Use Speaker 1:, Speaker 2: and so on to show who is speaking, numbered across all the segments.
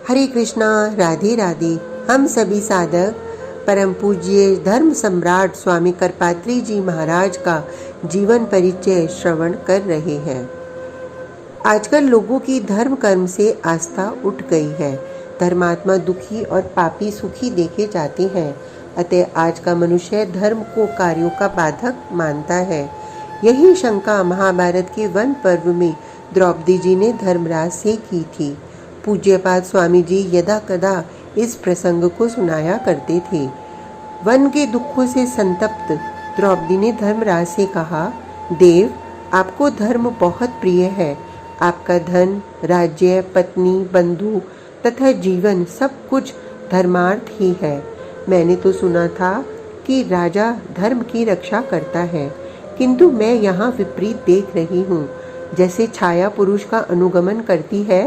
Speaker 1: हरे कृष्णा, राधे राधे। हम सभी साधक परम पूज्य धर्म सम्राट स्वामी करपात्री जी महाराज का जीवन परिचय श्रवण कर रहे हैं। आजकल लोगों की धर्म कर्म से आस्था उठ गई है। धर्मात्मा दुखी और पापी सुखी देखे जाते हैं। अतः आज का मनुष्य धर्म को कार्यों का बाधक मानता है। यही शंका महाभारत के वन पर्व में द्रौपदी जी ने धर्मराज से की थी। पूज्यपाद स्वामी जी यदा कदा इस प्रसंग को सुनाया करते थे। वन के दुखों से संतप्त द्रौपदी ने धर्मराज से कहा, देव, आपको धर्म बहुत प्रिय है। आपका धन, राज्य, पत्नी, बंधु तथा जीवन सब कुछ धर्मार्थ ही है। मैंने तो सुना था कि राजा धर्म की रक्षा करता है, किंतु मैं यहाँ विपरीत देख रही हूँ। जैसे छाया पुरुष का अनुगमन करती है,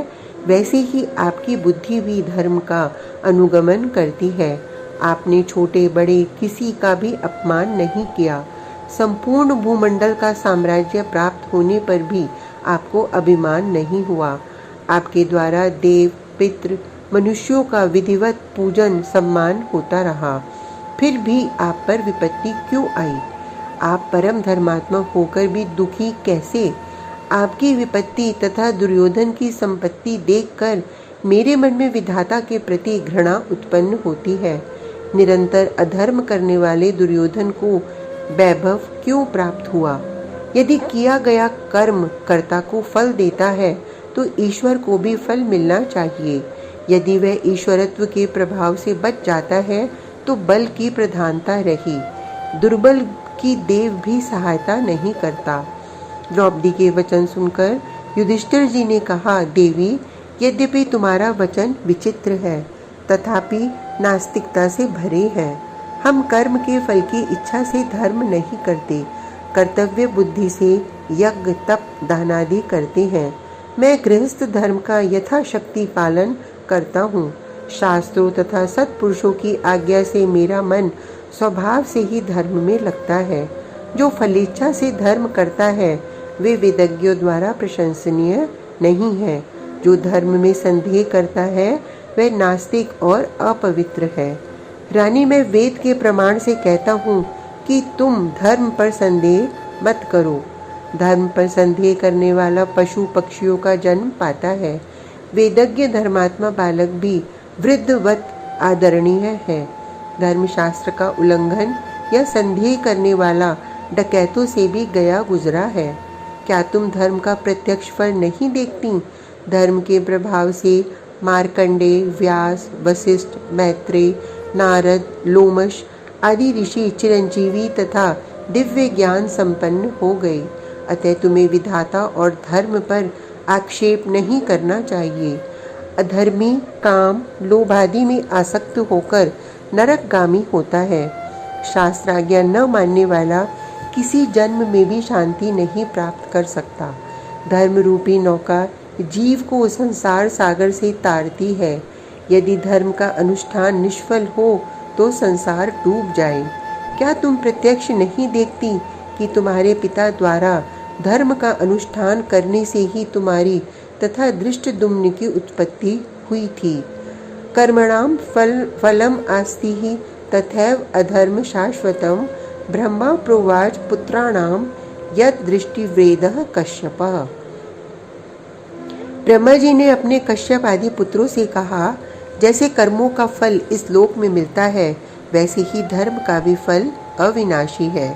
Speaker 1: वैसे ही आपकी बुद्धि भी धर्म का अनुगमन करती है। आपने छोटे बड़े किसी का भी अपमान नहीं किया। संपूर्ण भूमंडल का साम्राज्य प्राप्त होने पर भी आपको अभिमान नहीं हुआ। आपके द्वारा देव, पितृ, मनुष्यों का विधिवत पूजन सम्मान होता रहा। फिर भी आप पर विपत्ति क्यों आई? आप परम धर्मात्मा होकर भी दुखी कैसे? आपकी विपत्ति तथा दुर्योधन की संपत्ति देखकर मेरे मन में विधाता के प्रति घृणा उत्पन्न होती है। निरंतर अधर्म करने वाले दुर्योधन को वैभव क्यों प्राप्त हुआ? यदि किया गया कर्म कर्ता को फल देता है तो ईश्वर को भी फल मिलना चाहिए। यदि वह ईश्वरत्व के प्रभाव से बच जाता है तो बल की प्रधानता रही। दुर्बल की देव भी सहायता नहीं करता। द्रौपदी के वचन सुनकर युधिष्ठिर जी ने कहा, देवी, यद्यपि तुम्हारा वचन विचित्र है, तथापि नास्तिकता से भरे हैं। हम कर्म के फल की इच्छा से धर्म नहीं करते, कर्तव्य बुद्धि से यज्ञ, तप, दान आदि करते हैं। मैं गृहस्थ धर्म का यथाशक्ति पालन करता हूँ। शास्त्रों तथा सत्पुरुषों की आज्ञा से मेरा मन स्वभाव से ही धर्म में लगता है। जो फलेच्छा से धर्म करता है वे वेदज्ञों द्वारा प्रशंसनीय नहीं है। जो धर्म में संदेह करता है वह नास्तिक और अपवित्र है। रानी, मैं वेद के प्रमाण से कहता हूँ कि तुम धर्म पर संदेह मत करो। धर्म पर संदेह करने वाला पशु पक्षियों का जन्म पाता है। वेदज्ञ धर्मात्मा बालक भी वृद्धवत आदरणीय है। धर्मशास्त्र का उल्लंघन या संदेह करने वाला डकैतों से भी गया गुजरा है। क्या तुम धर्म का प्रत्यक्ष फल नहीं देखती? धर्म के प्रभाव से मार्कंडेय, व्यास, वशिष्ठ, मैत्रेय, नारद, लोमश आदि ऋषि चिरंजीवी तथा दिव्य ज्ञान संपन्न हो गए। अतः तुम्हें विधाता और धर्म पर आक्षेप नहीं करना चाहिए। अधर्मी काम, लोभ आदि में आसक्त होकर नरकगामी होता है। शास्त्राज्ञा न मानने वाला किसी जन्म में भी शांति नहीं प्राप्त कर सकता। धर्म रूपी नौका जीव को संसार सागर से तारती है। यदि धर्म का अनुष्ठान निष्फल हो तो संसार डूब जाए। क्या तुम प्रत्यक्ष नहीं देखती कि तुम्हारे पिता द्वारा धर्म का अनुष्ठान करने से ही तुम्हारी तथा दृष्टद्युम्न की उत्पत्ति हुई थी। कर्मणाम फलम आस्ति ही तथैव अधर्म शाश्वतम ब्रह्मा प्रोवाच पुत्राणाम यद दृष्टिवेदः कश्यपः। ब्रह्मा जी ने अपने कश्यप आदि पुत्रों से कहा, जैसे कर्मों का फल इस लोक में मिलता है, वैसे ही धर्म का भी फल अविनाशी है।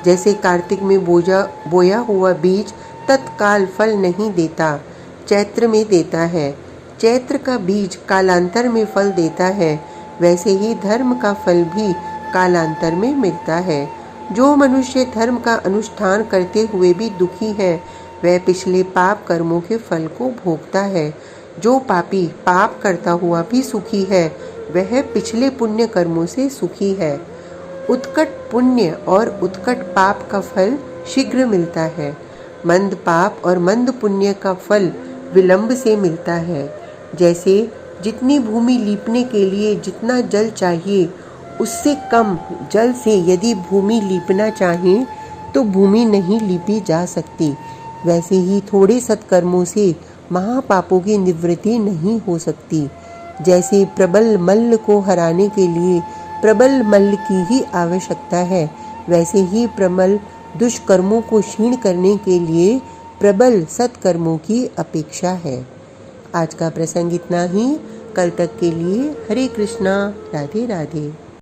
Speaker 1: जैसे कार्तिक में बोया हुआ बीज तत्काल फल नहीं देता, चैत्र में देता है। चैत्र का बीज कालांतर में फल देता है, वैसे ही धर्म का फल भी कालांतर में मिलता है। जो मनुष्य धर्म का अनुष्ठान करते हुए भी दुखी है, वह पिछले पाप कर्मों के फल को भोगता है। जो पापी पाप करता हुआ भी सुखी है, वह पिछले पुण्य कर्मों से सुखी है। उत्कट पुण्य और उत्कट पाप का फल शीघ्र मिलता है। मंद पाप और मंद पुण्य का फल विलंब से मिलता है। जैसे जितनी भूमि लीपने के लिए जितना जल चाहिए, उससे कम जल से यदि भूमि लीपना चाहे तो भूमि नहीं लीपी जा सकती, वैसे ही थोड़े सत्कर्मों से महापापों की निवृत्ति नहीं हो सकती। जैसे प्रबल मल्ल को हराने के लिए प्रबल मल्ल की ही आवश्यकता है, वैसे ही प्रबल दुष्कर्मों को क्षीण करने के लिए प्रबल सत्कर्मों की अपेक्षा है। आज का प्रसंग इतना ही। कल तक के लिए हरे कृष्णा, राधे राधे।